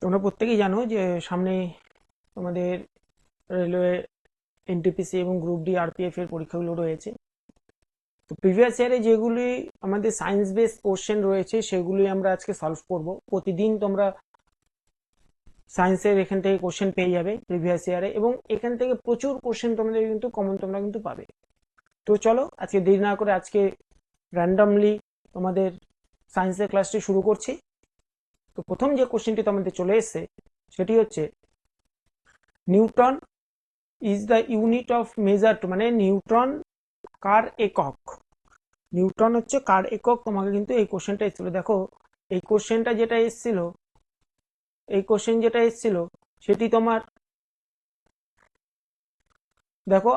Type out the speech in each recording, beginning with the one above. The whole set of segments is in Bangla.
তোমরা প্রত্যেকেই জানো যে সামনে তোমাদের রেলওয়ে এনটিপিসি এবং গ্রুপ ডি আরপিএফ এর পরীক্ষাগুলো রয়েছে। তো প্রিভিয়াস ইয়ারে যেগুলি আমাদের সায়েন্স বেস কোশ্চেন রয়েছে সেগুলি আমরা আজকে সলভ করব। প্রতিদিন তোমরা সায়েন্সের এখান থেকে কোশ্চেন পেয়ে যাবে প্রিভিয়াস ইয়ারে, এবং এখান থেকে প্রচুর কোশ্চেন তোমাদের কিন্তু কমন তোমরা কিন্তু পাবে। তো চলো আজকে দেরি না করে আজকে র্যান্ডমলি তোমাদের সায়েন্সের ক্লাসটি শুরু করছি। তো প্রথম যে কোশ্চেনটি তোমাদের চলে এসছে সেটি হচ্ছে Newton is the unit of measure, মানে নিউটন কার একক। নিউটন হচ্ছে কার একক, তোমাকে কিন্তু এই কোশ্চেনটা এসেছিল। দেখো এই কোশ্চেনটা যেটা এসেছিল, এই কোশ্চেন যেটা এসেছিল সেটি তোমার দেখো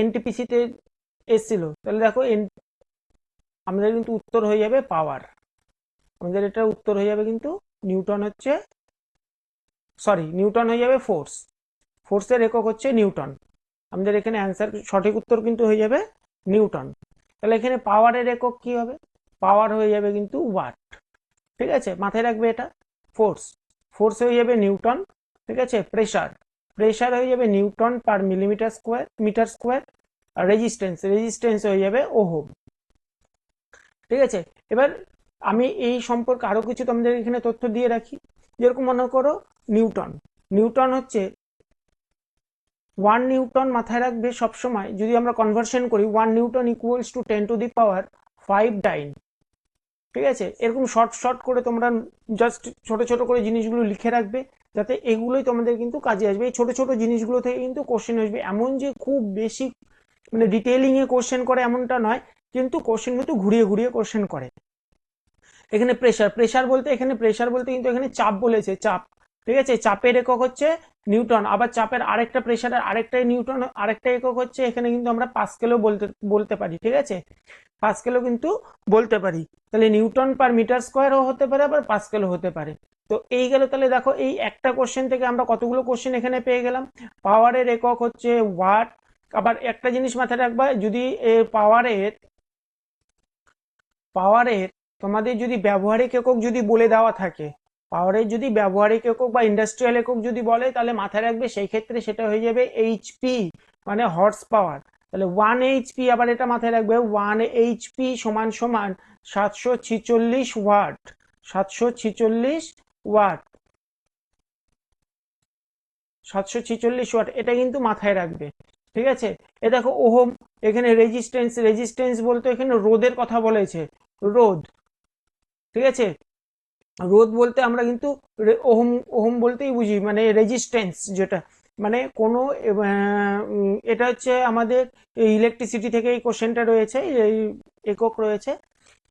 এনটিপিসি তে এসেছিল। তাহলে দেখো আমাদের কিন্তু উত্তর হয়ে যাবে পাওয়ার। আমাদের এটা উত্তর হয়ে যাবে কিন্তু নিউটন হচ্ছে, সরি, নিউটন হয়ে যাবে ফোর্স। ফোর্সের একক হচ্ছে নিউটন। আমাদের এখানে অ্যান্সার সঠিক উত্তর কিন্তু হয়ে যাবে নিউটন। তাহলে এখানে পাওয়ারের একক কি হবে? পাওয়ার হয়ে যাবে কিন্তু ওয়াট। ঠিক আছে, মাথায় রাখবে এটা। ফোর্স, ফোর্স হয়ে যাবে নিউটন। ঠিক আছে, প্রেসার, প্রেসার হয়ে যাবে newton per millimetre square, metre square. আর রেজিস্ট্যান্স, রেজিস্ট্যান্স হয়ে যাবে ওহম। ঠিক আছে, এবার আমি এই সম্পর্কে আরো কিছু তোমাদের এখানে তথ্য দিয়ে রাখি। যেরকম মনে করো নিউটন, নিউটন হচ্ছে 1 নিউটন, মাথায় রাখবে সবসময় যদি আমরা কনভার্সন করি 1 নিউটন ইকুয়ালস টু 10⁵ ঠিক আছে, এরকম শর্ট শর্ট করে তোমরা জাস্ট ছোট ছোট করে জিনিসগুলো লিখে রাখবে, যাতে এগুলোই তোমাদের কিন্তু কাজে আসবে। এই ছোট ছোট জিনিসগুলো থেকে কিন্তু কোশ্চেন আসবে। এমন যে খুব বেশি মানে ডিটেইলিং এ কোশ্চেন করে এমনটা নয়, কিন্তু কোশ্চেন কিন্তু ঘুরিয়ে ঘুরিয়ে কোশ্চেন করে। এখানে প্রেসার, প্রেসার বলতে এখানে প্রেসার বলতে কিন্তু এখানে চাপ বলেছে, চাপ। ঠিক আছে, চাপের একক হচ্ছে নিউটন। আবার চাপের আরেকটা, প্রেসারের আরেকটাই নিউটন, আরেকটা একক হচ্ছে এখানে কিন্তু আমরা পাস্কেলও বলতে বলতে পারি। ঠিক আছে, পাস্কেলও কিন্তু বলতে পারি। তাহলে নিউটন পার মিটার স্কোয়ারও হতে পারে, আবার পাস্কেলও হতে পারে। তো এই গেল। তাহলে দেখো এই একটা কোশ্চেন থেকে আমরা কতগুলো কোশ্চেন এখানে পেয়ে গেলাম। পাওয়ারের একক হচ্ছে ওয়াট। আবার একটা জিনিস মাথায় রাখবা, যদি পাওয়ারের পাওয়ারের তোমাদের যদি ব্যবহারিক একক যদি বলে দেওয়া থাকে, পাওয়ারের যদি ব্যবহারিক একক বা ইন্ডাস্ট্রিয়াল একক যদি বলে, তাহলে মাথায় রাখবে সেই ক্ষেত্রে সেটা হয়ে যাবে এইচপি, মানে হর্স পাওয়ার। তাহলে 1 এইচপি, আবার এটা মাথায় রাখবে 1 এইচপি সমান সমান 746 ওয়াট। 746 ওয়াট, 746 ওয়াট, এটা কিন্তু মাথায় রাখবে। ঠিক আছে, এ দেখো ওহম। এখানে রেজিস্ট্যান্স, রেজিস্ট্যান্স বলতে এখানে রোধের কথা বলেছে, রোধ। ঠিক আছে, রোধ বলতে আমরা কিন্তু ওহম, ওহম বলতেই বুঝি মানে রেজিস্ট্যান্স, যেটা মানে কোনো এটা হচ্ছে আমাদের ইলেকট্রিসিটি থেকে এই কোশ্চেনটা রয়েছে, এই একক রয়েছে।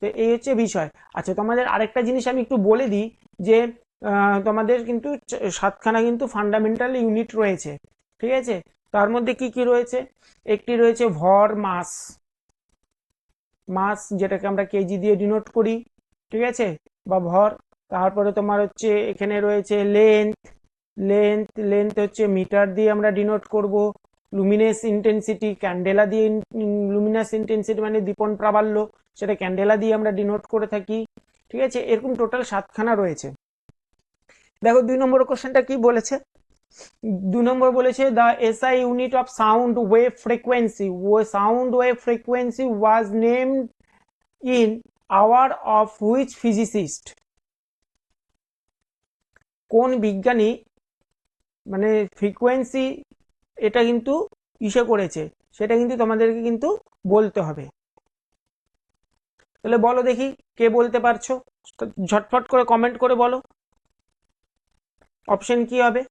তো এই হচ্ছে বিষয়। আচ্ছা, তোমাদের আরেকটা জিনিস আমি একটু বলে দিই যে তোমাদের কিন্তু সাতখানা কিন্তু ফান্ডামেন্টাল ইউনিট রয়েছে। ঠিক আছে, তার মধ্যে কি কি রয়েছে? একটি রয়েছে ভর, মাস, মাস যেটাকে আমরা কেজি দিয়ে ডিনোট করি। ঠিক আছে, বা ভর। তারপরে তোমার হচ্ছে এখানে রয়েছে লেন্থ, লেন্থ, লেন্থ হচ্ছে মিটার দিয়ে আমরা ডিনোট করব। লুমিনেস ইন্টেন্সিটি, ক্যান্ডেলা দিয়ে, লুমিনাস ইন্টেন্সিটি মানে দীপন প্রাবল্য, সেটা ক্যান্ডেলা দিয়ে আমরা ডিনোট করে থাকি। ঠিক আছে, এরকম টোটাল সাতখানা রয়েছে। দেখো 2 নম্বর কোশ্চেনটা কি বলেছে। 2 নম্বর বলেছে the SI unit of sound wave frequency, sound wave frequency was named in our of which physicist. কোন বিজ্ঞানী মানে ফ্রিকোয়েন্সি এটা কিন্তু ইসে করেছে, সেটা কিন্তু তোমাদেরকে কিন্তু বলতে হবে। তাহলে বলো দেখি কে বলতে পারছো, ঝটফট করে কমেন্ট করে বলো অপশন কি হবে।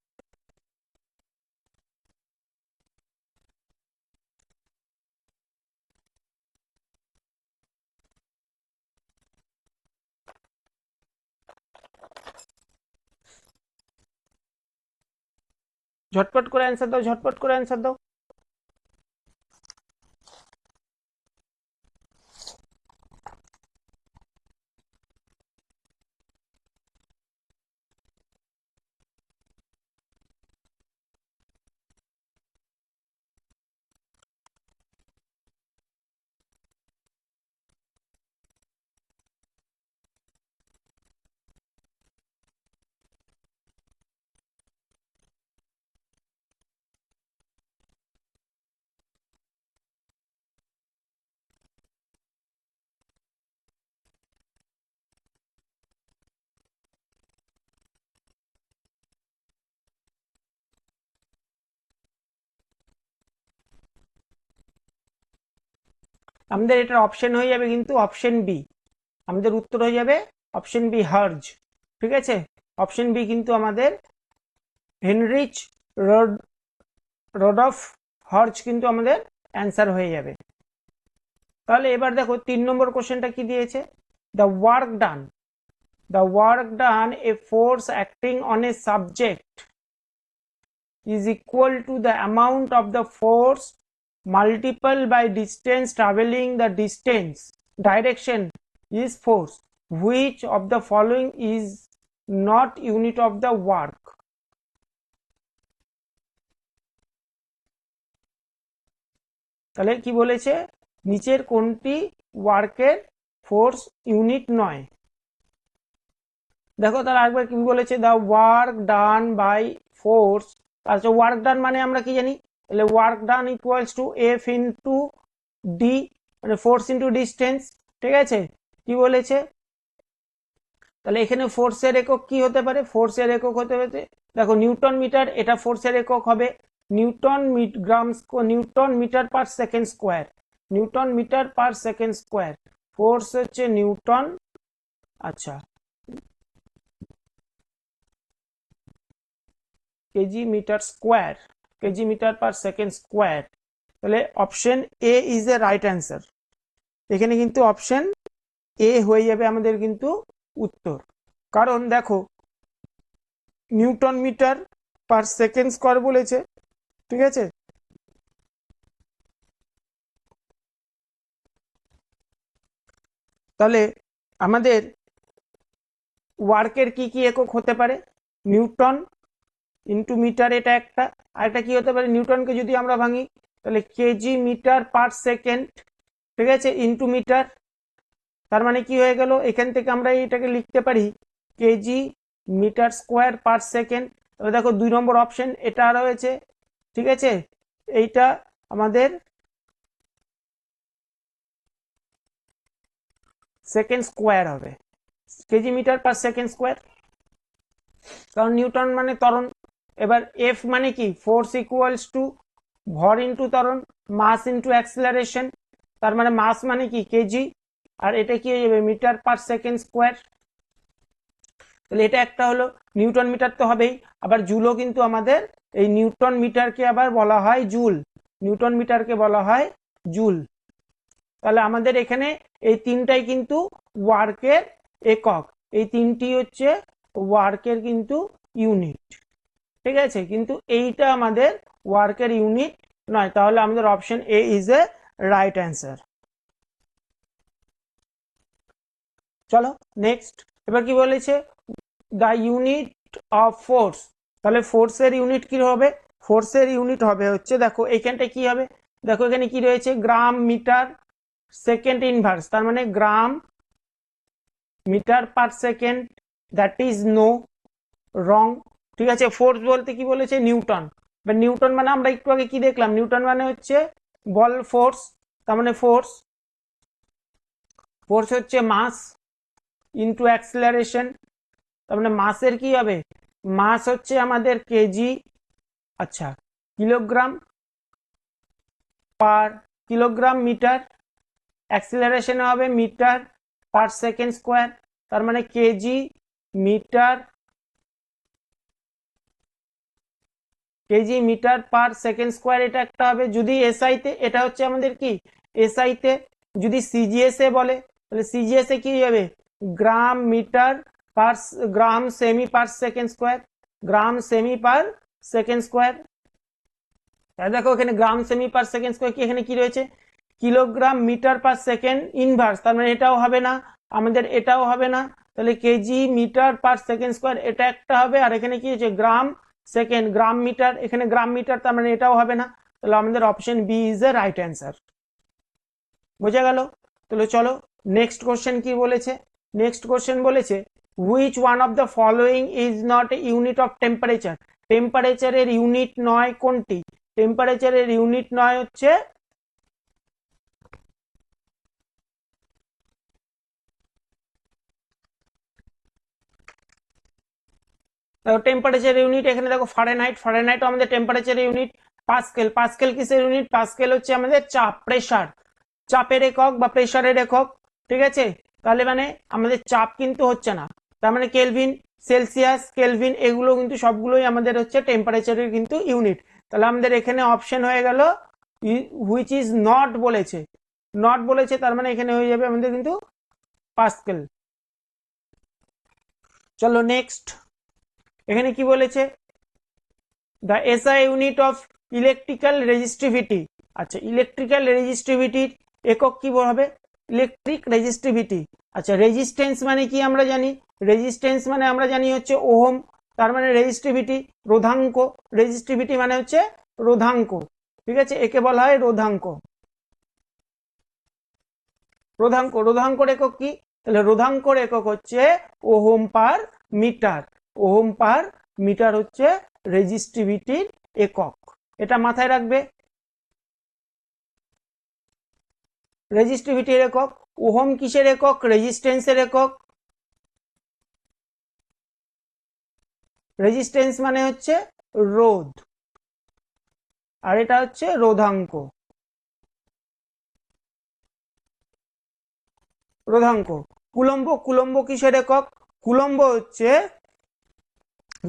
ঝটপট করে অ্যান্সার দাও, ঝটপট করে অ্যান্সার দাও। আমাদের এটার অপশন হয়ে যাবে কিন্তু অপশন বি, আমাদের উত্তর হয়ে যাবে অপশন বি হার্জ। ঠিক আছে, অপশন বি কিন্তু আমাদের হেনরিচ রড রডফ হার্জ কিন্তু আমাদের অ্যান্সার হয়ে যাবে। তাহলে এবার দেখো 3 নম্বর কোশ্চেনটা কি দিয়েছে, the work done, the work done, a force acting on a subject is equal to the amount of the force multiplied by distance traveling, the distance direction is force, which of the following is not unit of the work? তাহলে কি বলেছে, নিচের কোনটি ওয়ার্কের ফোর্স ইউনিট নয়। দেখো তাহলে আরেকবার কি বলেছে, the work done by force, আচ্ছা ওয়ার্ক ডান মানে আমরা কি জানি, তাহলে work done equals to F into D, মানে ফোর্স ইন্টু ডিস্টেন্স। ঠিক আছে, কি বলেছে, তাহলে এখানে ফোর্সের একক কি হতে পারে, ফোর্সের একক হতে পারে, দেখো নিউটন মিটার, এটা ফোর্সের একক হবে newton newton metre per second square, newton metre per second square, force হচ্ছে নিউটন, আচ্ছা kg metre square, kg metre per second square. তাহলে option A is a right answer, এখানে কিন্তু অপশন এ হয়ে যাবে আমাদের কিন্তু উত্তর। কারণ দেখো newton metre per second square বলেছে, ঠিক আছে, তাহলে আমাদের ওয়ার্কের কি কি একক হতে পারে, নিউটন ইন্টু মিটার, এটা একটা, আরেকটা কি হতে পারে, নিউটনকে যদি আমরা ভাঙি তাহলে কেজি মিটার পার সেকেন্ড, ঠিক আছে, ইন্টু মিটার, তার মানে কি হয়ে গেল, এখান থেকে আমরা এটাকে লিখতে পারি KG metre square per second. তবে দেখো 2 নম্বর অপশন এটা রয়েছে, ঠিক আছে, এইটা আমাদের সেকেন্ড স্কোয়ার হবে, KG metre per second square, কারণ নিউটন মানে ত্বরণ। এবার এফ মানে কি, ফোর্স ইকুয়ালস টু ভর ইন্টু ত্বরণ, মাস ইন্টু অ্যাক্সিলারেশন, তার মানে মাস মানে কি কেজি, আর এটা কি হয়ে যাবে মিটার পার সেকেন্ড স্কোয়ার। তাহলে এটা একটা হলো, নিউটন মিটার তো হবেই, আবার জুলও কিন্তু আমাদের, এই নিউটন মিটারকে আবার বলা হয় জুল, নিউটন মিটারকে বলা হয় জুল। তাহলে আমাদের এখানে এই তিনটাই কিন্তু ওয়ার্কের একক, এই তিনটি হচ্ছে ওয়ার্কের কিন্তু ইউনিট, ঠিক আছে, কিন্তু এইটা আমাদের ওয়ার্কের ইউনিট নয়, তাহলে আমাদের option A is a right answer. চলো নেক্সট, এবার কি বলেছে, দ্য ইউনিট অফ ফোর্স, তাহলে ফোর্সের ইউনিট কি হবে, ফোর্সের ইউনিট হবে হচ্ছে, দেখো এইখানটা কি হবে, দেখো এখানে কি রয়েছে, গ্রাম মিটার সেকেন্ড ইনভার্স, তার মানে gram metre per second, that is no, wrong. ঠিক আছে, ফোর্স বলতে কি বলেছে, নিউটন, বা নিউটন মানে আমরা একটু আগে কি দেখলাম, নিউটন মানে হচ্ছে বল ফোর্স, তার মানে ফোর্স, ফোর্স হচ্ছে মাস ইনটু অ্যাক্সিলারেশন, তার মানে মাসের কি হবে, মাস হচ্ছে আমাদের কেজি, আচ্ছা kilogram per kilogram metre, acceleration হবে মিটার পার সেকেন্ড স্কোয়ার, তার মানে KG metre, KG metre per second square, এটা একটা হবে। যদি এসআইতে, এটা হচ্ছে আমাদের কি এসআইতে, যদি সিজিএস এ বলে তাহলে সিজিএস এ কি হবে, গ্রাম মিটার পার, গ্রাম সেমি পার সেকেন্ড স্কোয়ার, গ্রাম সেমি পার সেকেন্ড স্কোয়ার। দেখো এখানে গ্রাম সেমি পার সেকেন্ড স্কোয়ার, কি এখানে কি রয়েছে, kilogram metre per second inverse, তার মানে এটাও হবে না, আমাদের এটাও হবে না, তাহলে KG metre per second square এটা একটা হবে, আর এখানে কি হচ্ছে গ্রাম সেকেন্ড, গ্রাম মিটার, এখানে গ্রাম মিটার, তার মানে এটাও হবে না, তাহলে আমাদের option B is a right answer. বোঝা গেল? তাহলে চলো নেক্সট কোশ্চেন কি বলেছে, নেক্সট কোশ্চেন বলেছে which one of the following is not a unit of temperature, টেম্পারেচারের ইউনিট নয় কোনটি, টেম্পারেচারের ইউনিট নয় হচ্ছে, দেখো টেম্পারেচার ইউনিট এখানে দেখো ফারেনহাইট, ফারেনহাইট আমাদের টেম্পারেচার ইউনিট, পাস্কেল, পাস্কেল কিসের ইউনিট, পাস্কেল হচ্ছে আমাদের চাপ, প্রেসার, চাপের একক বা প্রেসারের একক, ঠিক আছে। তাহলে মানে আমাদের চাপ কিন্তু হচ্ছে না, তার মানে কেলভিন, সেলসিয়াস, কেলভিন এগুলো কিন্তু সবগুলোই আমাদের হচ্ছে টেম্পারেচারের কিন্তু ইউনিট। তাহলে আমাদের এখানে অপশন হয়ে গেল হুইচ ইজ নট বলেছে, নট বলেছে, তার মানে এখানে হয়ে যাবে আমাদের কিন্তু পাস্কেল। চলো নেক্সট, এখানে কি বলেছে, the SI unit of electrical resistivity. আচ্ছা, ইলেকট্রিক্যাল রেজিস্টিভিটির একক কি হবে, ইলেকট্রিক রেজিস্টিভিটি। আচ্ছা, রেজিস্ট্যান্স মানে কি আমরা জানি, রেজিস্ট্যান্স মানে আমরা জানি হচ্ছে ওহম, তার মানে রেজিস্টিভিটি রোধাঙ্ক, রেজিস্টিভিটি মানে হচ্ছে রোধাঙ্ক, ঠিক আছে, একে বলা হয় রোধাঙ্ক। রোধাঙ্ক, রোধাঙ্কর একক কি, তাহলে রোধাঙ্কর একক হচ্ছে ohm per metre, ohm per metre হচ্ছে রেজিস্টিভিটির একক, এটা মাথায় রাখবে। রেজিস্টিভিটির একক, ওহম কিসের একক, রেজিস্ট্যান্সের একক, রেজিস্ট্যান্স মানে হচ্ছে রোধ, আর এটা হচ্ছে রোধাঙ্ক, রোধাঙ্ক। কুলম্ব, কুলম্ব কিসের একক, কুলম্ব হচ্ছে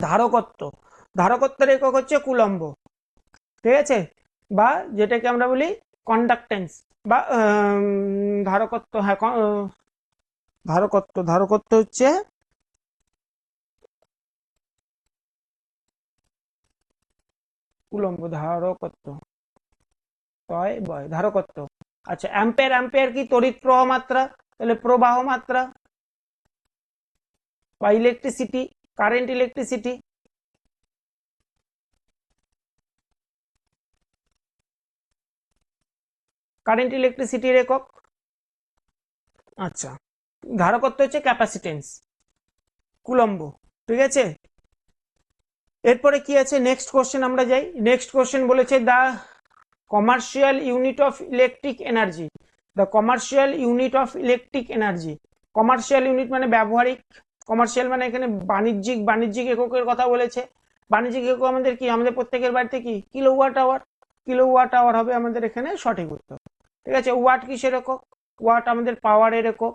ধারকত্ব, ধারকত্বের একক হচ্ছে কুলম্ব, ঠিক আছে, বা যেটাকে আমরা বলি কন্ডাক্টেন্স বা ধারকত্ব, হ্যাঁ ধারকত্ব, ধারকত্ব হচ্ছে কুলম্ব, ধারকত্ব, তয় বয় ধারকত্ব। আচ্ছা, অ্যাম্পিয়ার, অ্যাম্পিয়ার কি তড়িৎ প্রবাহ মাত্রা, তাহলে প্রবাহ মাত্রা, বা ইলেকট্রিসিটি, কারেন্ট ইলেকট্রিসিটি, কারেন্ট ইলেকট্রিসিটির একক। আচ্ছা, ধারকত্ব হচ্ছে ক্যাপাসিটেন্স, কুলম্ব, ঠিক আছে। এরপরে কি আছে, নেক্সট কোশ্চেন আমরা যাই। নেক্সট কোশ্চেন বলেছে the commercial unit of electric energy, the commercial unit of electric energy. Commercial unit মানে ব্যবহারিক, কমার্শিয়াল মানে এখানে বাণিজ্যিক, বাণিজ্যিক এককের কথা বলেছে। বাণিজ্যিক একক আমাদের কি, আমাদের প্রত্যেকের বাড়িতে কি কিলোওয়াট আওয়ার, কিলোওয়াট আওয়ার হবে আমাদের এখানে সঠিক উত্তর, ঠিক আছে। ওয়াট কিসের একক, ওয়াট আমাদের পাওয়ারের একক,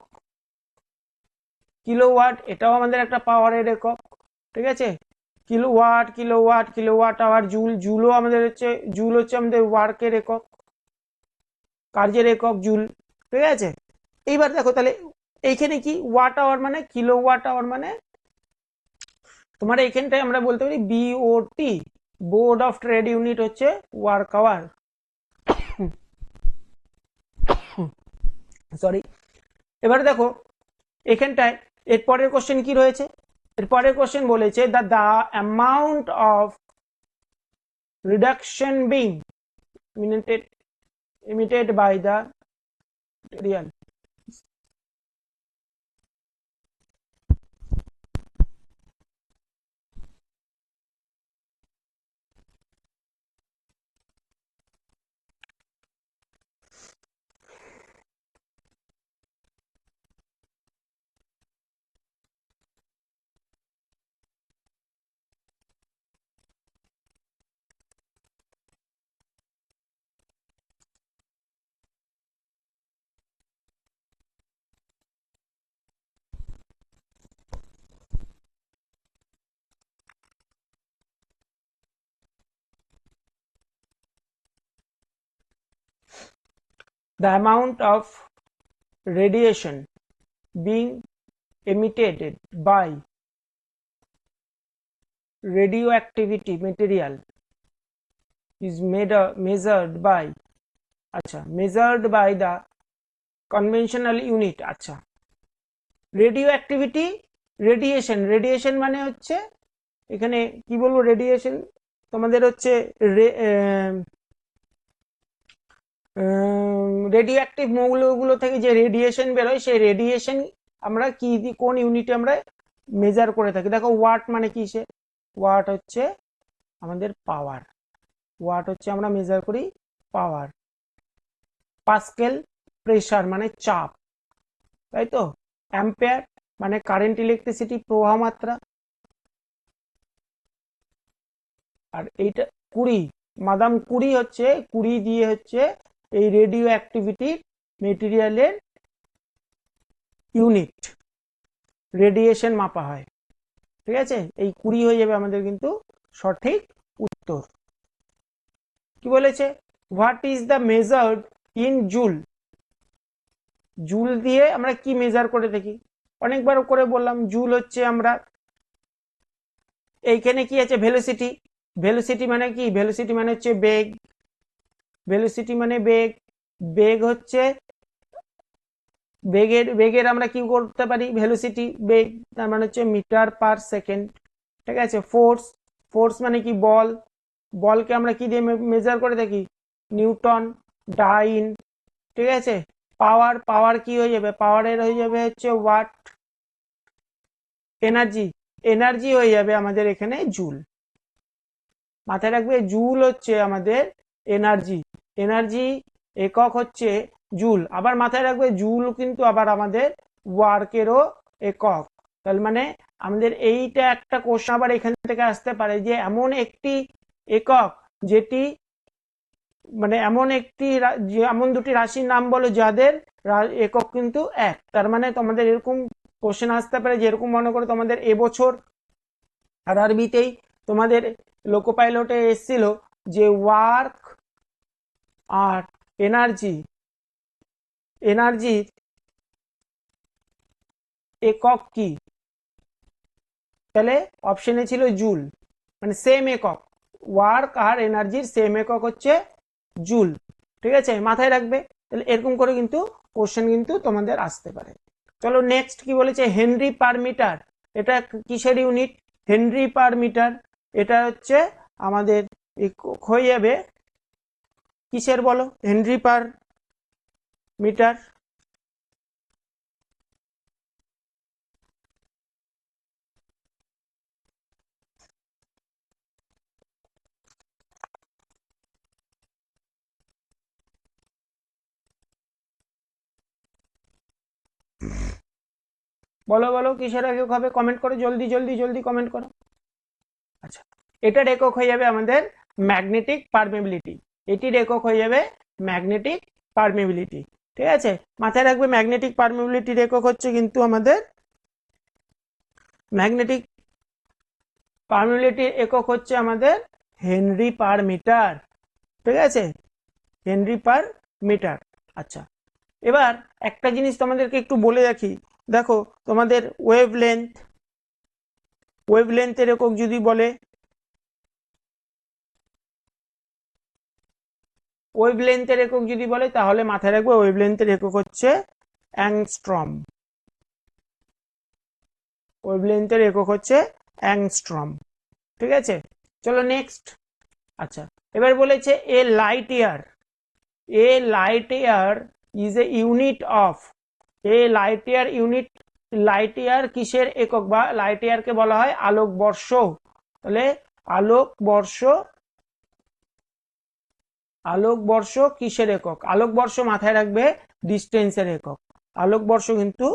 কিলোওয়াট এটাও আমাদের একটা পাওয়ারের একক, ঠিক আছে। Kilowatt, kilowatt, kilowatt hour, joule, জুলও আমাদের হচ্ছে, জুল হচ্ছে আমাদের ওয়ার্কের একক, কার্যের একক জুল, ঠিক আছে। এইবার দেখো তাহলে এইখানে কি ওয়াট আওয়ার মানে, কিলোওয়াট আওয়ার মানে তোমার এইখানটায় আমরা বলতে পারি BOT, board of trade unit হচ্ছে ওয়ার্ক আওয়ার, সরি। এবার দেখো এখানটায় এর পরের কোশ্চেন কি রয়েছে, এর পরের কোশ্চেন বলেছে the amount of reduction being emitted by the material the amount of radiation being emitted by radioactivity material is measured by, আচ্ছা, measured by the conventional unit। আচ্ছা, রেডিও অ্যাক্টিভিটি, রেডিয়েশন, রেডিয়েশন মানে হচ্ছে এখানে কি বলবো, রেডিয়েশন তোমাদের হচ্ছে রেডিও অ্যাক্টিভ মৌলগুলো থেকে যে রেডিয়েশন বেরোয়, সেই রেডিয়েশন আমরা কি কোন ইউনিটে আমরা মেজার করে থাকি। দেখো ওয়াট মানে কিসে, ওয়াট হচ্ছে আমাদের পাওয়ার, ওয়াট হচ্ছে আমরা মেজার করি পাওয়ার, পাস্কেল প্রেসার মানে চাপ, তাই তো, অ্যাম্পিয়ার মানে কারেন্ট ইলেকট্রিসিটি প্রবাহ মাত্রা, আর এইটা কুড়ি, মাদাম কুড়ি হচ্ছে, কুড়ি দিয়ে হচ্ছে এই রেডিও অ্যাক্টিভিটির মেটেরিয়ালের ইউনিট রেডিয়েশন মাপা হয়। ঠিক আছে, এই 20 হয়ে যাবে আমাদের কিন্তু সঠিক উত্তর। কি বলেছে, what is the measured in joule. Joule দিয়ে আমরা কি মেজার করে দেখি, অনেকবার করে বললাম জুল হচ্ছে আমরা এইখানে কি আছে ভেলোসিটি, ভেলোসিটি মানে কি, ভেলোসিটি মানে হচ্ছে বেগ, ভেলোসিটি মানে বেগ, বেগ হচ্ছে বেগের আমরা কি করতে পারি, ভেলোসিটি বেগ তার মানে হচ্ছে মিটার পার সেকেন্ড। ঠিক আছে, ফোর্স, ফোর্স মানে কি বল, বলকে আমরা কি দিয়ে মেজার করে দেখি, নিউটন, ডাইন। ঠিক আছে, পাওয়ার, পাওয়ার কি হয়ে যাবে, পাওয়ারের হয়ে যাবে হচ্ছে ওয়াট। এনার্জি, এনার্জি হয়ে যাবে আমাদের এখানে জুল। মাথায় রাখবে জুল হচ্ছে আমাদের এনার্জি, এনার্জি একক হচ্ছে জুল। আবার মাথায় রাখবে জুল কিন্তু আবার আমাদের ওয়ার্কেরও একক। তার মানে আমাদের এইটা একটা কোশ্চেন আবার এখান থেকে আসতে পারে যে এমন একটি একক যেটি মানে এমন একটি এমন দুটি রাশির নাম বলো যাদের একক কিন্তু এক। তার মানে তোমাদের এরকম কোশ্চেন আসতে পারে যে এরকম মনে করো তোমাদের এবছর আরআরবিতেই তোমাদের লোকো পাইলটে এসেছিল যে ওয়ার্ক আর এনার্জি, এনার্জির একক কি, তাহলে অপশনে ছিল জুল, মানে সেম একক, ওয়ার্ক আর এনার্জির সেম একক হচ্ছে জুল। ঠিক আছে, মাথায় রাখবে। তাহলে এরকম করে কিন্তু কোশ্চেন কিন্তু তোমাদের আসতে পারে। চলো নেক্সট কি বলেছে, হেনরি পার মিটার, এটা কিসের ইউনিট, হেনরি পার মিটার, এটা হচ্ছে আমাদের হয়ে যাবে কিসের বলো, হেনরি পার মিটার। বলো বলো কিসের একক হবে, কমেন্ট করো, জলদি জলদি জলদি কমেন্ট করো। আচ্ছা, এটার একক হয়ে যাবে আমাদের ম্যাগনেটিক পারমেবিলিটি, এটির একক হয়ে যাবে ম্যাগনেটিক পারমেবিলিটি। ঠিক আছে, মাথায় রাখবে ম্যাগনেটিক পারমেবিলিটির একক হচ্ছে কিন্তু আমাদের ম্যাগনেটিক পারমেবিলিটির একক হচ্ছে আমাদের হেনরি পার মিটার। ঠিক আছে, হেনরি পার মিটার। আচ্ছা, এবার একটা জিনিস তোমাদেরকে একটু বলে রাখি, দেখো তোমাদের ওয়েভ লেন্থ, ওয়েভ লেন্থের একক যদি বলে, ওয়েভ লেন্থের একক যদি বলে তাহলে মাথায় রাখবে ওয়েভ লেন্থের একক হচ্ছে অ্যাংস্ট্রম, ওয়েভ লেন্থের একক হচ্ছে অ্যাংস্ট্রম। ঠিক আছে, চলো নেক্সট। আচ্ছা, এবার বলেছে a light year, a light year is a unit of, a light year unit, light year কিসের একক, বা লাইট ইয়ারকে বলা হয় আলোক বর্ষ। তাহলে আলোক বর্ষ, আলোক বর্ষ কিসের একক, আলোক বর্ষ মাথায় রাখবে ডিস্টেন্সের একক, আলোক বর্ষ কিন্তু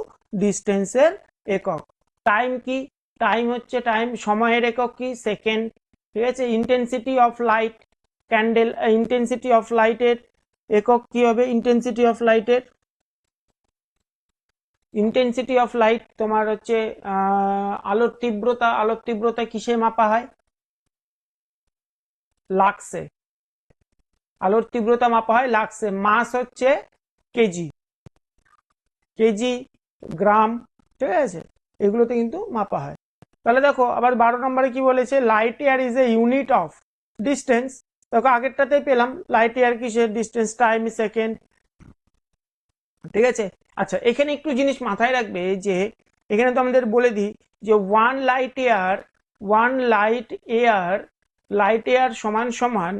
ডিস্টেন্সের একক। টাইম কি, টাইম হচ্ছে টাইম সময়ের একক কি, সেকেন্ড। ঠিক আছে, intensity of light, candle, intensity of লাইটের একক কি হবে, ইন্টেন্সিটি অফ লাইটের, ইন্টেন্সিটি অফ লাইট তোমার হচ্ছে আলোর তীব্রতা, আলোর তীব্রতা কিসে মাপা হয়, লাক্সে, আলোর তীব্রতা মাপা হয় লাক্সে। মাস হচ্ছে কেজি, কেজি, গ্রাম। ঠিক আছে, এগুলোতে কিন্তু মাপা হয়। তাহলে দেখো আবার 12 নম্বরে কি বলেছে, light year is a unit of distance. দেখো আগেরটাতেই পেলাম লাইট ইয়ার কিসের, ডিস্টেন্স, টাইম, সেকেন্ড। ঠিক আছে, আচ্ছা এখানে একটু জিনিস মাথায় রাখবে যে এখানে তো আমাদের বলে দিই যে one light year, one light year, light year সমান সমান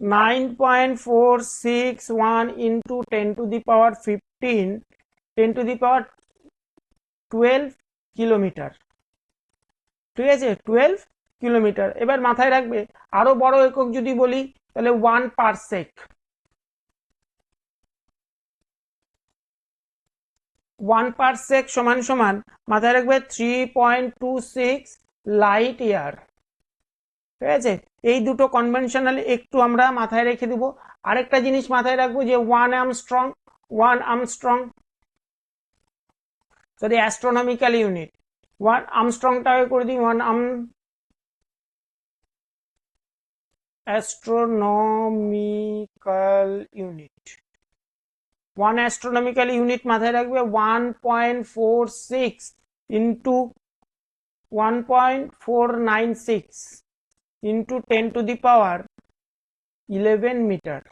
9.461 ইন্টু 10⁻15 10⁻12 কিলোমিটার। ঠিক আছে, 12 কিলোমিটার। এবার মাথায় রাখবে আরো বড় একক যদি বলি তাহলে 1 পারসেক, 1 পারসেক সমান সমান মাথায় রাখবে 3.26 লাইট ইয়ার। ঠিক আছে, এই দুটো কনভেনশনাল একটু আমরা মাথায় রেখে দেবো। আরেকটা জিনিস মাথায় রাখবো যে 1 আর্মস্ট্রং সরি অ্যাস্ট্রোনমিক্যাল ইউনিট, 1 আর্মস্ট্রংটাকে করে দিই 1 অ্যাস্ট্রোনমিক্যাল ইউনিট। 1 অ্যাস্ট্রোনমিক্যাল ইউনিট মাথায় রাখবে 1.46 ইন্টু 1.496 ইন্টু 10⁻11 মিটার,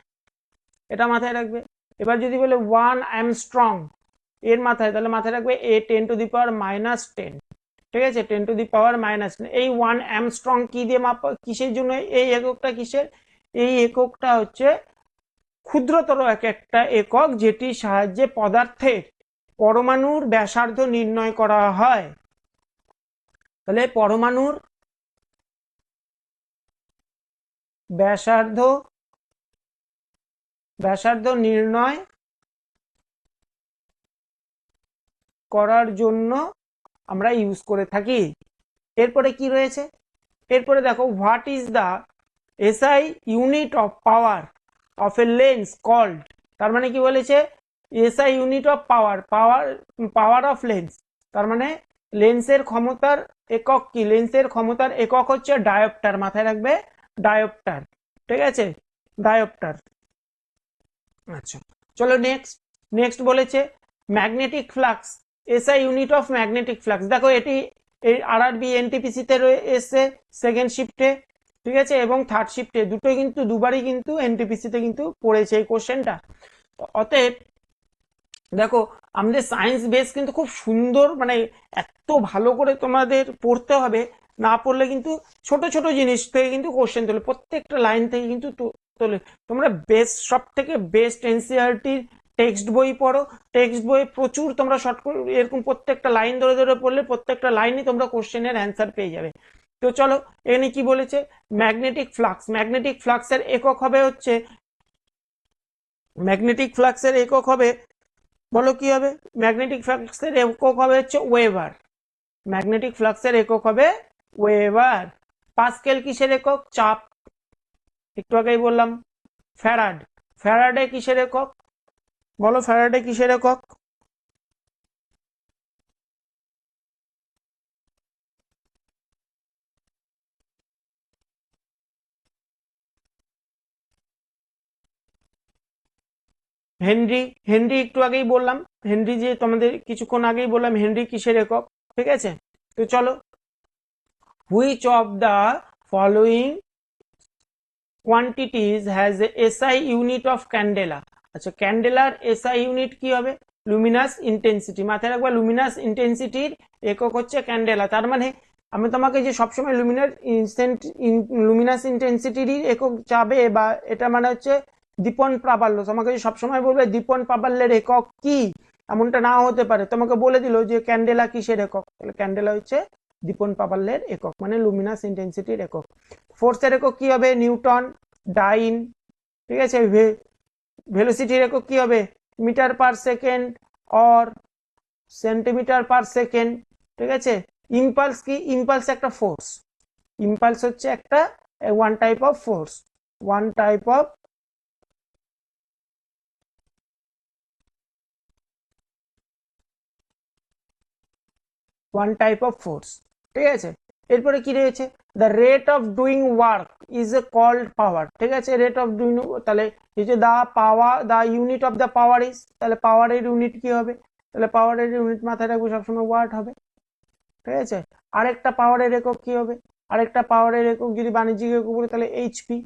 এটা মাথায় রাখবে। এবার যদি বলে 1 অ্যামস্ট্রং এর মাথায়, তাহলে মাথায় রাখবে এ 10⁻−10, ঠিক আছে, 10⁻−10। এই 1 অ্যামস্ট্রং কি দিয়ে মাপা, কিসের জন্য এই এককটা, কিসের, এই এককটা হচ্ছে ক্ষুদ্রতর একটা একক যেটির সাহায্যে পদার্থের পরমাণুর ব্যাসার্ধ নির্ণয় করা হয়। তাহলে পরমাণুর ব্যাসার্ধ নির্ণয় করার জন্য আমরা ইউজ করে থাকি। এরপরে কি রয়েছে, এরপরে দেখো what is the SI unit of power of a lens called. তার মানে কি বলেছে, SI unit of power of lens, তার মানে লেন্সের ক্ষমতার একক কি, লেন্সের ক্ষমতার একক হচ্ছে ডায়োপ্টার, মাথায় রাখবে ডায়োপ্টার, ঠিক আছে, ডায়োপ্টার। আচ্ছা চলো নেক্সট বলেছে magnetic flux, SI unit of magnetic flux. দেখো এটি এই আরআরবি এনটিপিসি তে এসছে সেকেন্ড শিফটে, ঠিক আছে, এবং থার্ড শিফটে, দুটোই কিন্তু দুবারই কিন্তু এনটিপিসি তে কিন্তু পড়েছে এই কোশ্চেনটা। অতএব দেখো আমাদের সায়েন্স বেস কিন্তু খুব সুন্দর, মানে এত ভালো করে তোমাদের পড়তে হবে, না পড়লে কিন্তু ছোট ছোট জিনিস থেকে কিন্তু কোশ্চেন তোলে, প্রত্যেকটা লাইন থেকে কিন্তু তোলে। তোমরা বেস্ট, সব থেকে বেস্ট এনসিইআরটির টেক্সট বই পড়ো, টেক্সট বই প্রচুর তোমরা শর্ট করে এরকম প্রত্যেকটা লাইন ধরে ধরে পড়লে প্রত্যেকটা লাইনই তোমরা কোশ্চেনের অ্যান্সার পেয়ে যাবে। তো চলো এখানে কি বলেছে, ম্যাগনেটিক ফ্লাক্সের একক হবে হচ্ছে, ম্যাগনেটিক ফ্লাক্সের একক হবে, বলো কি হবে, ম্যাগনেটিক ফ্লাক্সের একক হবে হচ্ছে ওয়েবার, ম্যাগনেটিক ফ্লাক্সের একক হবে ওয়েবার। পাস্কেল কিসের একক, চাপ, একটু আগেই বললাম। ফ্যারাডে কিসের একক, বলো ফ্যারাডে কিসের একক, হেনরি একটু আগেই বললাম, হেনরি যে তোমাদের কিছুক্ষণ আগেই বললাম হেনরি কিসের একক, ঠিক আছে। তো চলো, which of the following quantities has a SI unit of candela. আচ্ছা ক্যান্ডেলার এসআই ইউনিট কি হবে, লুমিনাস ইন্টেন্সিটি, মাথায় রাখবা লুমিনাস ইন্টেন্সিটির একক হচ্ছে ক্যান্ডেলা। তার মানে আমি তোমাকে যে সবসময় লুমিনাস ইন্টেন্সিটির একক যাবে, বা এটা মানে হচ্ছে দীপন প্রাবল্য, তোমাকে যে সবসময় বলবে দীপন প্রাবল্যের একক কি, এমনটা নাও হতে পারে, তোমাকে বলে দিল যে ক্যান্ডেলা কিসের একক, তাহলে ক্যান্ডেলা হচ্ছে দীপন প্রাবল্যের একক, মানে লুমিনাস ইন্টেন্সিটির একক। ফোর্সের একক কি হবে, নিউটন, ডাইন, ঠিক আছে। ভেলোসিটির একক কি হবে, metre per second or centimetre per second, ঠিক আছে। ইম্পালস কি, ইম্পালস একটা ফোর্স, ইম্পালস হচ্ছে একটা one type of force, one type of force, ঠিক আছে। এরপরে কি রয়েছে, the rate of doing work is a called power, ঠিক আছে, রেট অফ ডুইং, তাহলে এই যে the unit of the power is, তাহলে পাওয়ারের ইউনিট কি হবে, তাহলে পাওয়ারের ইউনিট মাথায় রাখবো সবসময় ওয়াট হবে, ঠিক আছে। আরেকটা পাওয়ারের একক কি হবে, আরেকটা পাওয়ারের একক যদি বাণিজ্যিক একক বলি তাহলে এইচপি,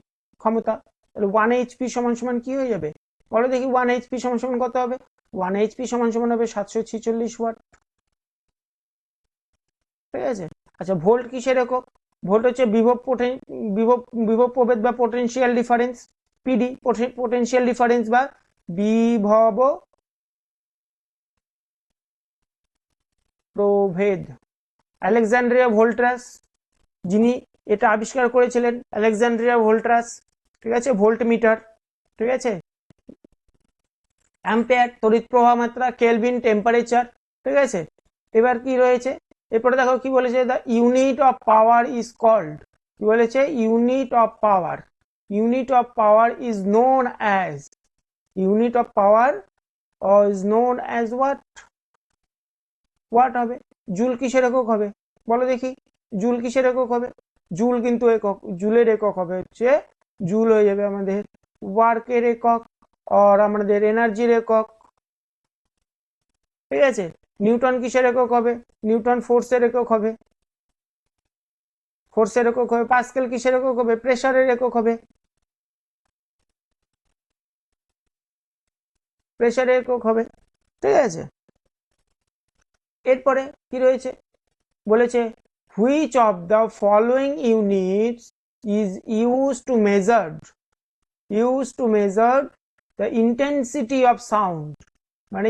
ক্ষমতা, তাহলে 1 HP সমান সমান কি হয়ে যাবে, বলো দেখি 1 HP সমান সমান কত হবে, 1 HP সমান সমান হবে 746 ওয়াট, ঠিক আছে। আচ্ছা ভোল্ট কিসের একক, ভোল্ট হচ্ছে বিভব প্রভেদ বা potential difference, PD, potential difference বা বিভব প্রভেদ। আলেকজান্দ্রিয়া ভোল্ট্রাস, যিনি এটা আবিষ্কার করেছিলেন, আলেকজান্দ্রিয়া ভোল্ট্রাস, ঠিক আছে, ভোল্ট মিটার, ঠিক আছে। অ্যাম্পিয়ার তড়িৎ প্রবাহ মাত্রা, কেলভিন টেম্পারেচার, ঠিক আছে। এবার কি রয়েছে, এরপরে দেখো কি বলেছে, the unit of power is called, কি বলেছে, unit of power, unit of power is known as, unit of power is known as what, what হবে, জুল কিসের একক হবে বলো দেখি, জুল কিসের একক হবে, জুল কিন্তু একক, জুলের একক হবে হচ্ছে, জুল হয়ে যাবে আমাদের ওয়ার্কের একক আর আমাদের এনার্জির একক, ঠিক আছে। নিউটন কিসের একক হবে, নিউটন ফোর্সের একক হবে, ফোর্সের একক হবে। পাস্কেল কিসের একক হবে, প্রেসারের একক হবে, প্রেসারের একক হবে, ঠিক আছে। এরপরে কি রয়েছে, বলেছে which of the following units is use to measure the intensity of sound, মানে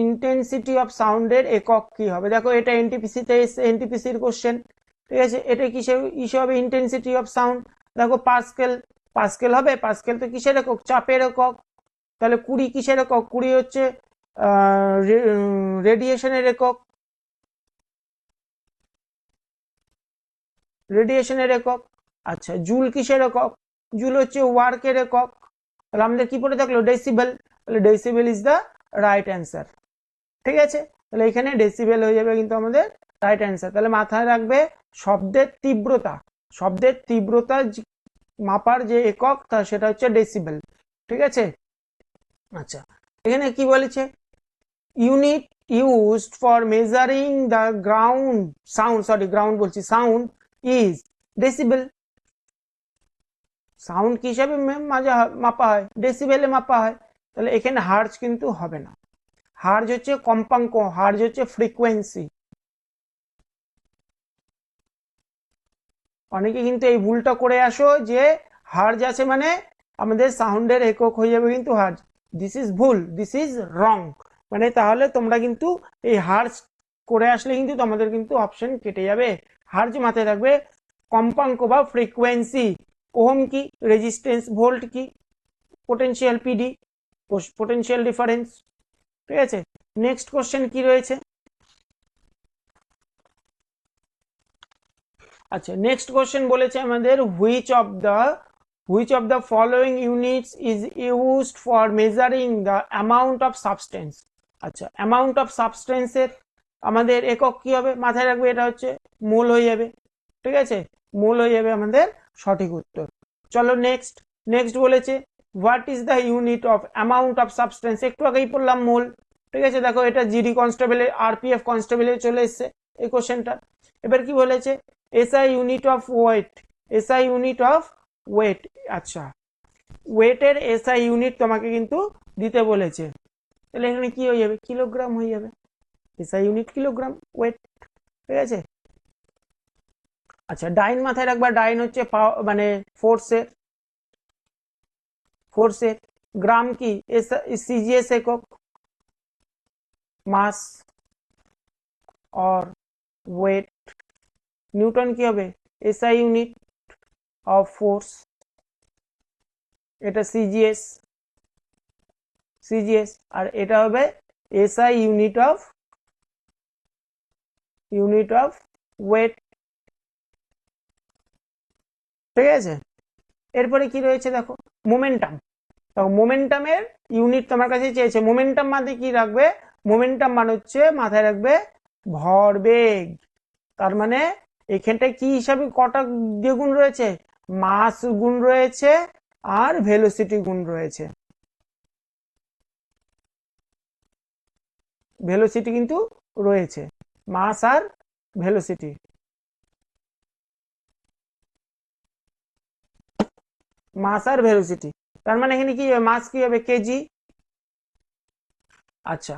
ইন্টেন্সিটি অফ সাউন্ডের একক কি হবে। দেখো এটা এনটিপিসিতে এসে, এনটিপিসির কোশ্চেন, ঠিক আছে। এটা কিসে হবে, ইন্টেন্সিটি অফ সাউন্ড। দেখো পাস্কেল, পাস্কেল হবে, পাস্কেল তো কিসের একক, চাপের একক। তাহলে 20 কিসের একক, 20 হচ্ছে রেডিয়েশনের একক, রেডিয়েশনের একক। আচ্ছা জুল কিসের একক, জুল হচ্ছে ওয়ার্কের একক। তাহলে আমাদের কি পড়ে থাকলো, ডেসিবেল, তাহলে decibel is the right answer, ঠিক আছে। তাহলে এখানে ডেসিবেল হয়ে যাবে কিন্তু আমাদের রাইট অ্যান্সার। তাহলে মাথায় রাখবে শব্দের তীব্রতা, শব্দের তীব্রতা মাপার যে একক তা সেটা হচ্ছে ডেসিবেল, ঠিক আছে। আচ্ছা এখানে কি বলেছে, unit used for measuring the ground sound, sorry ground বলছি, সাউন্ড ইজ ডেসিবেল। সাউন্ড কি হিসাবে মাপা হয়, ডেসিবেলে মাপা হয়। তাহলে এখানে হার্জ কিন্তু হবে না, হার্জ হচ্ছে কম্পাঙ্ক, হার্জ হচ্ছে ফ্রিকোয়েন্সি। অনেকে কিন্তু এই ভুলটা করে আসো যে হার্জ আছে মানে আমাদের সাউন্ডের একক হয়ে যাবে কিন্তু হার্জ, দিস ইজ ভুল, দিস ইজ রং। মানে তাহলে তোমরা কিন্তু এই হার্জ করে আসলে কিন্তু তোমাদের কিন্তু অপশন কেটে যাবে। হার্জ মাথায় রাখবে কম্পাঙ্ক বা ফ্রিকোয়েন্সি, ওহম কি, রেজিস্ট্যান্স, ভোল্ট কি, পোটেনশিয়াল পিডি, পোটেনশিয়াল ডিফারেন্স, ঠিক আছে। নেক্সট কোশ্চেন কি রয়েছে, আচ্ছা নেক্সট কোশ্চেন বলেছে আমাদের which of the following units is used for measuring the amount of substance. আচ্ছা অ্যামাউন্ট অফ সাবস্টেন্সের আমাদের একক কি হবে, মাথায় রাখবে এটা হচ্ছে মোল হয়ে যাবে, ঠিক আছে, মোল হয়ে যাবে আমাদের সঠিক উত্তর। চলো নেক্সট, নেক্সট বলেছে what is the unit of amount of substance, একটু আগেই পড়লাম মোল, ঠিক আছে। দেখো এটা জিডি কনস্টেবলের, আরপিএফ কনস্টেবলে চলে এসছে এই কোশ্চেনটা। এবার কি বলেছে, SI unit of weight, SI unit of weight. আচ্ছা ওয়েটের এসআই ইউনিট তোমাকে কিন্তু দিতে বলেছে, তাহলে এখানে কি হয়ে যাবে, কিলোগ্রাম হয়ে যাবে, এসআই ইউনিট কিলোগ্রাম, ওয়েট, ঠিক আছে। আচ্ছা ডাইন মাথায় রাখবা, ডাইন হচ্ছে মানে ফোর্সের, ফোর্সের। গ্রাম কি, সিজিএস একক, মাস और ওয়েট। নিউটন কি হবে, এসআই ইউনিট অফ ফোর্স, এটা সিজিএস, সিজিএস। আর এটা হবে এসআই ইউনিট অফ ওয়েট, ঠিক আছে। এরপরে কি রয়েছে দেখো, মোমেন্টাম। দেখো মোমেন্টামের ইউনিট তোমার কাছে চেয়েছে, মোমেন্টাম মানে কি রাখবে, মোমেন্টাম মানে হচ্ছে মাথায় রাখবে ভরবেগ। তার মানে এখানটায় কি হিসাবে কটা দিয়ে গুণ রয়েছে, মাস গুণ রয়েছে আর ভেলোসিটি গুণ রয়েছে, ভেলোসিটি কিন্তু রয়েছে, মাস আর ভেলোসিটি। মাস আর ভেলোসিটি, তার মানে এখানে কি হবে, মাস কি হবে কেজি, আচ্ছা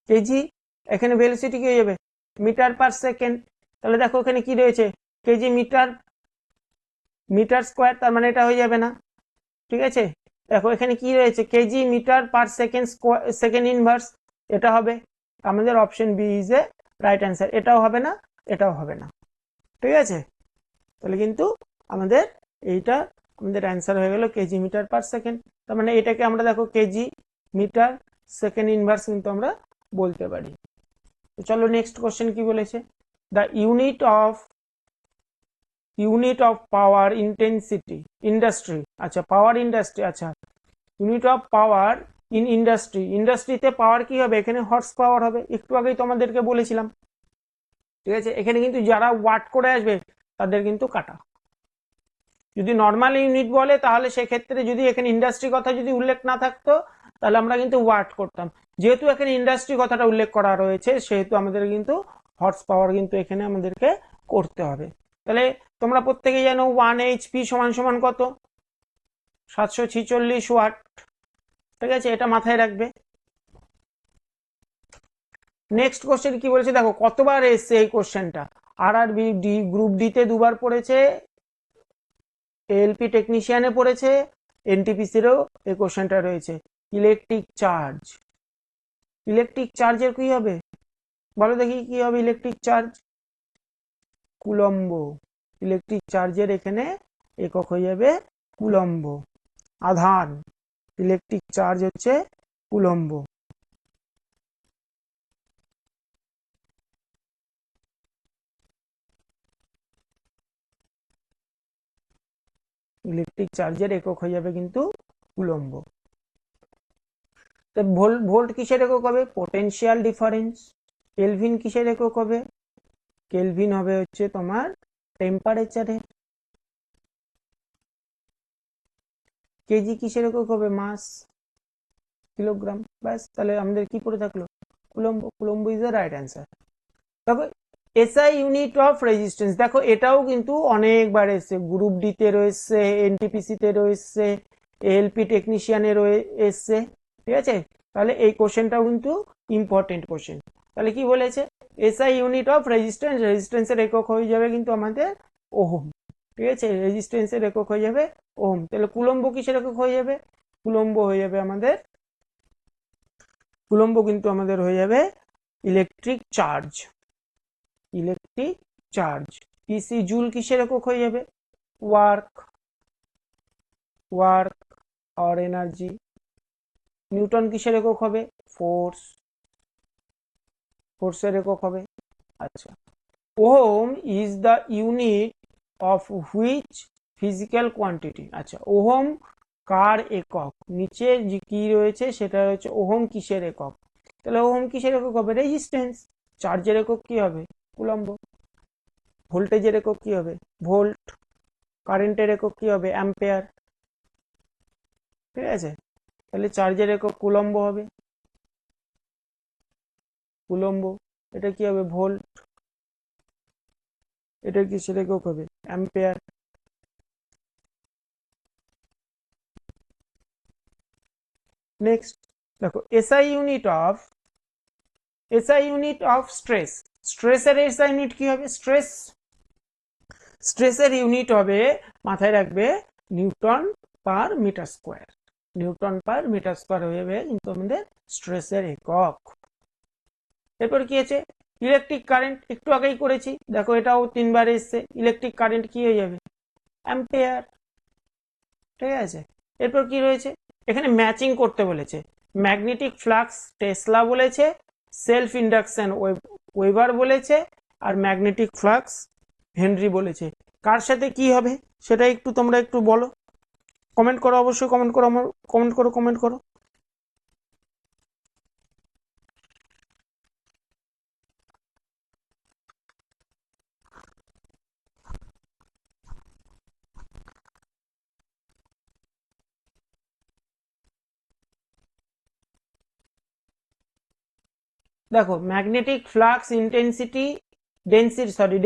কেজি, এখানে ভেলোসিটি কি হয়ে যাবে মিটার পার সেকেন্ড। তাহলে দেখো এখানে কি রয়েছে, কেজি মিটার, মিটার স্কোয়ার, তার মানে এটা হয়ে যাবে না, ঠিক আছে। দেখো এখানে কি রয়েছে, KG metre per second square, second inverse, এটা হবে আমাদের option B is a right answer. এটাও হবে না, এটাও হবে না, ঠিক আছে। তাহলে কিন্তু আমাদের এইটা আমাদের অ্যান্সার হয়ে গেল কেজি মিটার পার সেকেন্ড। তার মানে এটাকে আমরা দেখো কেজি মিটার সেকেন্ড ইনভার্স কিন্তু আমরা বলতে পারি। তো চলো নেক্সট কোশ্চেন কি বলেছে, the unit of unit of power intensity industry, আচ্ছা পাওয়ার ইন্ডাস্ট্রি, আচ্ছা unit of power in industry, ইন্ডাস্ট্রিতে পাওয়ার কি হবে, এখানে হর্স পাওয়ার হবে, একটু আগেই তোমাদেরকে বলেছিলাম। ঠিক আছে, এখানে কিন্তু যারা ওয়াট করে আসবে তাদের কিন্তু কাটা। যদি নর্মাল ইউনিট বলে তাহলে সেক্ষেত্রে যদি এখানে ইন্ডাস্ট্রি কথা যদি উল্লেখ না থাকতো তাহলে আমরা কিন্তু ওয়াট করতাম, যেহেতু এখানে ইন্ডাস্ট্রি কথাটা উল্লেখ করা রয়েছে সেহেতু আমাদের কিন্তু হর্স পাওয়ার কিন্তু এখানে আমাদেরকে করতে হবে। তাহলে তোমরা প্রত্যেকেই জানো 1 HP সমান সমান কত, 746 ওয়াট। ঠিক আছে, এটা মাথায় রাখবে। নেক্সট কোশ্চেন কি বলেছে দেখো, কতবার এসছে এই কোশ্চেনটা, আরআরবি ডি গ্রুপ ডিতে দুবার পড়েছে, এএলপি টেকনিশিয়ানে পড়েছে, এনটিপিসিরও এই কোশ্চেনটা রয়েছে। ইলেকট্রিক চার্জ, ইলেকট্রিক চার্জের কি হবে বলো দেখি, কি হবে ইলেকট্রিক চার্জ, কুলম্ব। ইলেকট্রিক চার্জের এখানে একক হয়ে যাবে কুলম্ব, আধান, ইলেকট্রিক চার্জ হচ্ছে কুলম্ব। ইলেকট্রিক চার্জের একক হয়ে যাবে কিন্তু কুলম্ব। তো ভোল্ট কিসের একক হবে, পোটেনশিয়াল ডিফারেন্স। কেলভিন কিসের একক হবে, কেলভিন হবে হচ্ছে তোমার টেম্পারেচারে। কেজি কিসের একক হবে, মাস, কিলোগ্রাম। ব্যাস, তাহলে আমাদের কি পড়ে থাকলো, coulomb. Coulomb is the right answer. দেখো এসআই ইউনিট অফ রেজিস্ট্যান্স, দেখো এটাও কিন্তু অনেকবার এসছে, গ্রুপ ডিতে রয়েছে, এনটিপিসিতে রয়েছে, এএলপি টেকনিশিয়ানে এসছে। ঠিক আছে, তাহলে এই কোশ্চেনটাও কিন্তু ইম্পর্টেন্ট কোশ্চেন। তাহলে কি বলেছে, এসআই ইউনিট অফ রেজিস্ট্যান্স, রেজিস্ট্যান্সের একক হয়ে যাবে কিন্তু আমাদের ওহম। ঠিক আছে, রেজিস্ট্যান্সের একক হয়ে যাবে ওহম। তাহলে কুলম্ব কিসের একক হয়ে যাবে, কুলম্ব হয়ে যাবে আমাদের, কুলম্ব কিন্তু আমাদের হয়ে যাবে electric charge, electric charge. EC joule কিসের একক হয়ে যাবে, work, work or energy. Newton কিসের একক হবে, ফোর্স, ফোর্সের একক হবে। আচ্ছা, ohm is the unit of which physical quantity, আচ্ছা ওহম কার একক, নিচে যে কি রয়েছে সেটা হচ্ছে ওহম কিসের একক, তাহলে ওহম কিসের একক হবে, রেজিস্ট্যান্স। চার্জের একক কি হবে, কুলম্ব। ভোল্টেজের একক কি হবে, ভোল্ট। কারেন্টের একক কি হবে, অ্যাম্পিয়ার। ঠিক আছে, তাহলে চার্জের একক কুলম্ব হবে, কুলম্ব। এটা কি হবে, ভোল্ট। এটা কিসের একক হবে, অ্যাম্পিয়ার। নেক্সট দেখো SI unit of, SI unit of stress, স্ট্রেসের এসআই ইউনিট কি হবে, স্ট্রেস, স্ট্রেসের ইউনিট হবে মাথায় রাখবে newton per metre square, newton per metre square হয়ে যাবে কিন্তু আমাদের স্ট্রেসের একক। এরপর কি আছে, ইলেকট্রিক কারেন্ট, একটু আগেই করেছি দেখো, এটাও তিনবার এসছে, ইলেকট্রিক কারেন্ট কি হয়ে যাবে, অ্যাম্পিয়ার। ঠিক আছে, এরপর কি রয়েছে, এখানে ম্যাচিং করতে বলেছে, ম্যাগনেটিক ফ্লাক্স টেসলা বলেছে, সেলফ ইন্ডাকশন ওয়েবার বলেছে, আর ম্যাগনেটিক ফ্লাক্স হেনরি বলেছে। কার সাথে কি হবে সেটা একটু তোমরা একটু বলো, কমেন্ট করো, অবশ্যই কমেন্ট করো, আমার কমেন্ট করো, কমেন্ট করো। দেখো ম্যাগনেটিক ফ্লাক্স ইন্টেন্সিটি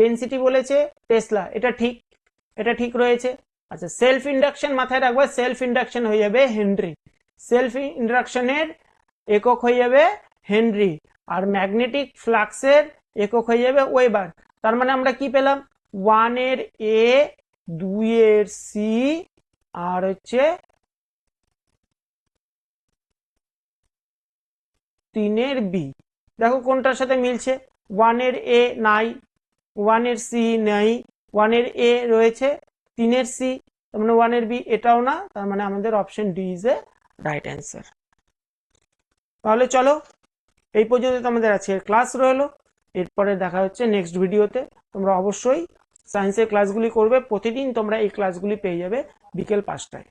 ডেন্সিটি বলেছে টেসলা, এটা ঠিক, এটা ঠিক রয়েছে। আচ্ছা সেলফ ইন্ডাকশন মাথায় রাখবে, সেলফ ইন্ডাকশন হয়ে যাবে হেনরি, সেলফ ইন্ডাকশনের একক হয়ে যাবে হেনরি, আর ম্যাগনেটিক ফ্লাক্সের একক হয়ে যাবে ওয়েবার। তার মানে আমরা কি পেলাম, 1 এর এ, 2 এর সি, আর হচ্ছে 3 এর বি। দেখো কোনটার সাথে মিলছে, 1 এর এ নাই, 1 এর সি নাই, 1 এর এ রয়েছে, 3 এর সি, তার মানে 1 এর বি এটাও না, তার মানে আমাদের option D is a right answer. তাহলে চলো এই পর্যন্ত আমাদের আজকের ক্লাস রইলো, এরপরে দেখা হচ্ছে নেক্সট ভিডিওতে। তোমরা অবশ্যই সায়েন্সের ক্লাসগুলি করবে, প্রতিদিন তোমরা এই ক্লাসগুলি পেয়ে যাবে বিকেল 5টায়।